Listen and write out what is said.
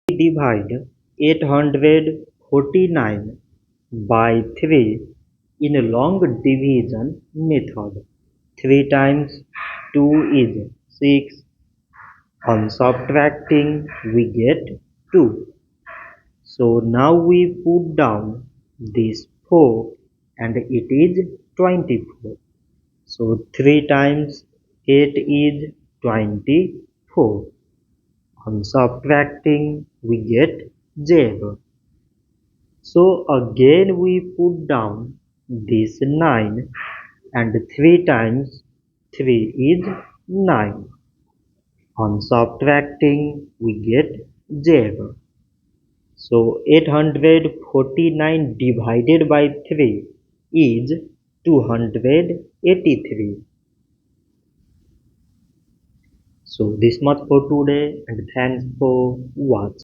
Divide 849 by 3 in a long division method. 3 times 2 is 6. On subtracting, we get 2. So now we put down this 4 and it is 24. So 3 times 8 is 24. On subtracting, we get 0. So again we put down this 9 and 3 times 3 is 9. On subtracting, we get 0. So 849 divided by 3 is 283. So this much for today and thanks for watching.